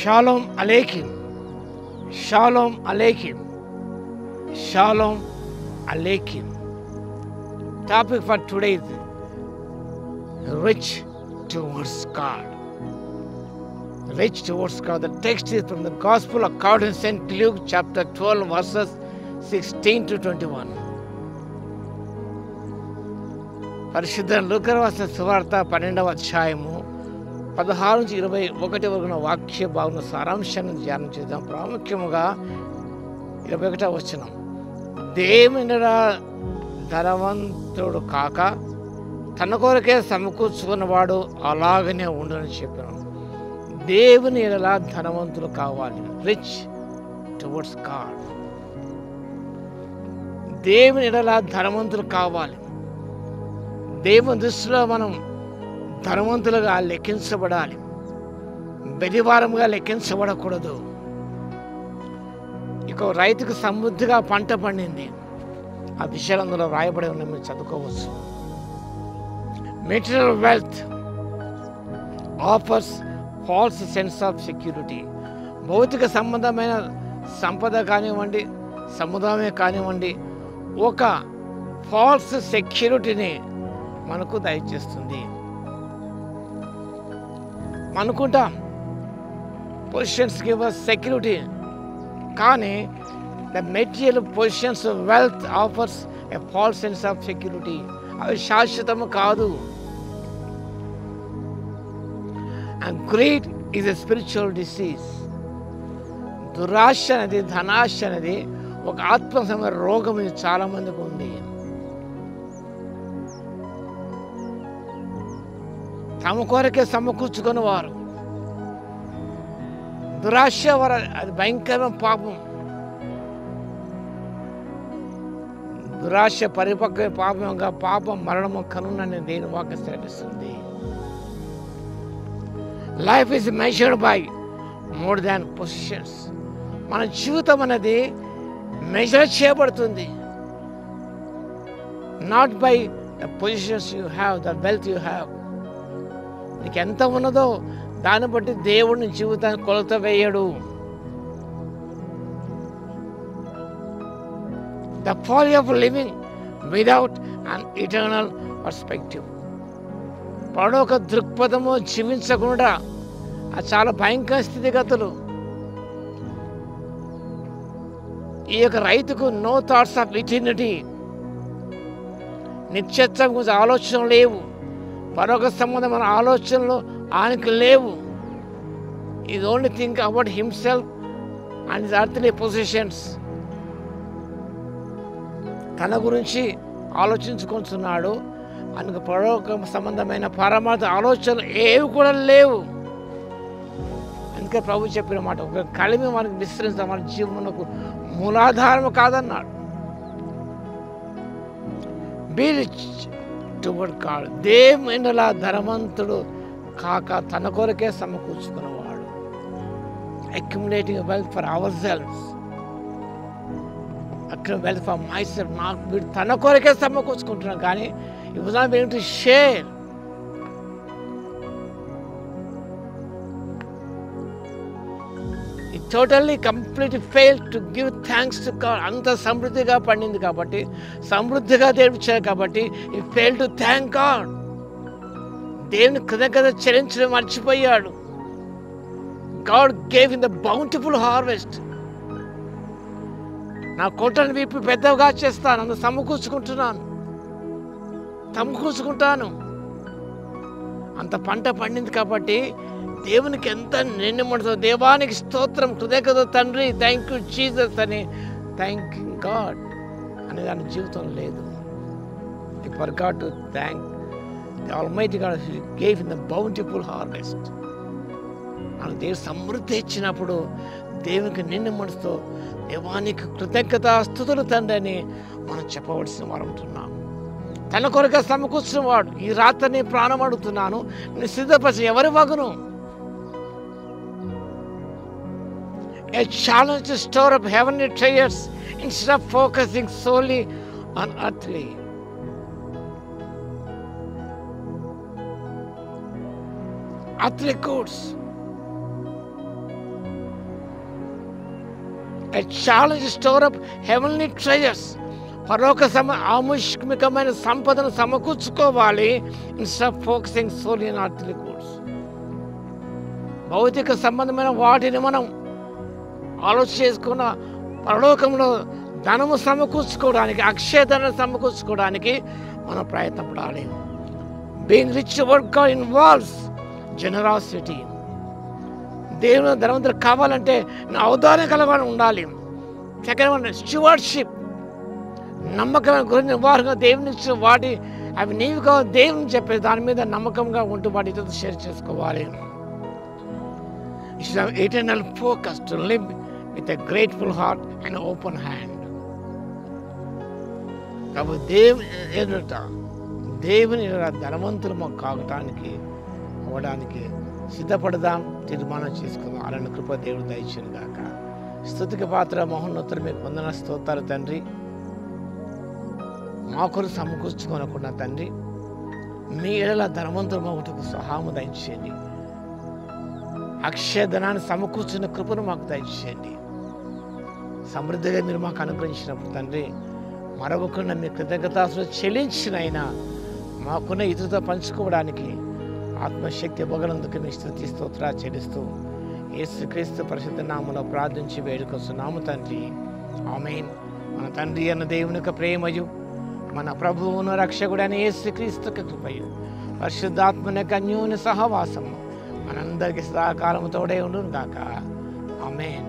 Shalom Aleichem. Shalom Aleichem. Shalom Aleichem. Topic for today is rich towards God. Rich towards God. The text is from the Gospel according to St. Luke chapter 12 verses 16 to 21. పరిశుద్ధ లూకా రాసిన సువార్త 12వ అధ్యాయము 16 నుంచి 21 వరకు వాక్య భాగం సారాంశాన్ని ధ్యానం చేద్దాం. ప్రాముఖ్యముగా 21వ వచనం, దేవుని ధనవంతుడు కాక తన కొరకే సమకూర్చుకున్నవాడు అలాగనే ఉండునని చెప్పాను. దేవుని ఎలా ధనవంతులు కావాలి, రిచ్ టువర్డ్స్ గాడ్. దేవుని ఎలా ధనవంతులు కావాలి. దేవుని దృష్టిలో మనం ధనవంతులుగా లెక్కించబడాలి, బెదివారముగా లెక్కించబడకూడదు. ఇక రైతుకు సమృద్ధిగా పంట పండింది. ఆ విషయాలు అందులో రాయబడి ఉన్న మీరు చదువుకోవచ్చు. Material wealth offers falls sense of security. భౌతిక సంబంధమైన సంపద కానివ్వండి, సముదాయమే కానివ్వండి, ఒక ఫాల్స్ సెక్యూరిటీని మనకు దయచేస్తుంది. అనుకుంటాం పొజిషన్స్ గివ్ us సెక్యూరిటీ, కానీ the material positions wealth offers a false sense of security. అవి శాశ్వతము కాదు. And greed is a spiritual disease. దురాశ అనేది, ధనాశ అనేది ఒక ఆత్మ సంబంధ రోగం. ఇది చాలా మందికి ఉంది. తమ కొరకే సమకూర్చుకుని వారు దురాశ వారు, అది భయంకరమైన పాపం. దురాశ పరిపక్వ పాపంగా పాపం మరణము కనునని దేని వాక్యం సెలవిస్తుంది. Life is measured by more than possessions. మన జీవితం అనేది మెజర్ చేయబడుతుంది not by the possessions you have, the wealth you have. నీకు ఎంత ఉన్నదో దాన్ని బట్టి దేవుడిని జీవితాన్ని కొలత వేయడు. The fall of living without an eternal perspective. పరలోక దృక్పథము జీవించకుండా అది చాలా భయంకర స్థితిగతులు. ఈ యొక్క రైతుకు నో థాట్స్ ఆఫ్ ఇటర్నిటీ. నిత్యత్వం గురించి ఆలోచనలు లేవు. పరలోక సంబంధమైన ఆలోచనలు ఆయనకు లేవు. Is only think about himself and his earthly positions. తన గురించి ఆలోచించుకుంటున్నాడు. ఆయనకు పరలోక సంబంధమైన పరమార్థ ఆలోచనలు ఏవి కూడా లేవు. అందుకే ప్రభు చెప్పిన మాట, ఒక కలిమి మనకు విస్తరించడం మన జీవనకు మూలాధారము కాదన్నాడు. Be rich toward God. దేవునిలా ధనవంతుడు కాక తన కొరకే సమకూర్చుకున్నవాడు. Accumulating wealth for ourselves, wealth for myself. నాకు వీడు తన కొరకే సమకూర్చుకుంటున్నాను, కానీ it was not willing to share. It totally completely failed to give thanks to God. అంత సమృద్ధిగా పండింది కాబట్టి, సమృద్ధిగా దేవుడిచ్చారు కాబట్టి he failed to thank God. దేవుని కృతజ్ఞత చెల్లించడం మర్చిపోయాడు. God gave him the bountiful harvest. నా కోటను విప్పి పెద్దగా చేస్తాను, అంత సమకూర్చుకుంటాను. అంత పంట పండింది కాబట్టి దేవునికి ఎంత నిండుమడుతుందో. దేవానికి స్తోత్రం, కృతజ్ఞత తండ్రి, థ్యాంక్ యూ జీసస్ అని థ్యాంక్ గాడ్ అనే దాని జీవితం లేదు. He forgot to thank the Almighty God who gave him the bountiful harvest. మనకు దేవుడు సమృద్ధి ఇచ్చినప్పుడు దేవునికి నిండు మనసుతో దేవానికి కృతజ్ఞత స్తుతులు తండ్రి అని మనం చెప్పవలసిన వారు ఉంటున్నాం. తన కొరగా సమకూర్చిన వాడు, ఈ రాత్రి నీ ప్రాణం అడుగుతున్నాను, నేను సిద్ధపరిచి ఎవరి వగును. A challenge to store up heavenly treasures instead of focusing solely on earthly. Earthly goods. A challenge to store up heavenly treasures. పరలోక ఆముష్మికమైన సంపదను సమకూర్చుకోవాలి. Instead of focusing solely on earthly goods. భౌతిక సంబంధమైన వాటిని మనం ఆలోచన చేసుకున్న పరలోకంలో ధనము సమకూర్చుకోవడానికి, అక్షయధనం సమకూర్చుకోవడానికి మనం ప్రయత్నపడాలి. Being rich work God involves generosity. దేవుని ధనవంతులు కావాలంటే ఔదార్యం కలవాలని ఉండాలి. Second one stewardship. నమ్మకమైన గురించి నిర్వహణ దేవుని ఇచ్చిన వాటి అవి నీవు కావాలి దేవుని చెప్పేది దాని మీద నమ్మకంగా ఉంటూ వాటితో షేర్ చేసుకోవాలి. Eternal focus to live with a grateful heart and open hand. కాబట్టి దేవుని ధనవంతులు మాకు కావటానికి అవ్వడానికి సిద్ధపడదాం, తీర్మానం చేసుకుందాం. అలాంటి కృప దేవుడు దయచేయను గాక. స్తుతికి పాత్ర మహోన్నతులు మీకు వందన స్తోత్రాలు తండ్రి. మా కొరకు సమకూర్చుకోనకుండా తండ్రి, మీ ఎడల ధనవంతులు మాకు సహాయము దయచేయండి. అక్షయ ధనాన్ని సమకూర్చున్న కృపను మాకు దయచేయండి. సమృద్ధిగా మీరు మాకు అనుగ్రహించినప్పుడు తండ్రి, మరొకకుండా మీ కృతజ్ఞతాస్తులు చెల్లించినైనా మాకున్న ఇతరులతో పంచుకోవడానికి ఆత్మశక్తి ఇవ్వగలందుకు మీ స్తుతి స్తోత్రాలు చెల్లిస్తూ యేసుక్రీస్తు పరిశుద్ధ నామములో ప్రార్థించి వేడుకొస్తున్నాము తండ్రి. ఆమేన్. మన తండ్రి అన్న దేవుని యొక్క ప్రేమయు, మన ప్రభువును రక్షకుడైన యేసుక్రీస్తు యొక్క కృపయు, పరిశుద్ధాత్మని యొక్క అన్యోన్య సహవాసము మనందరికీ సదాకాలము తోడే ఉండును గాక. ఆమేన్.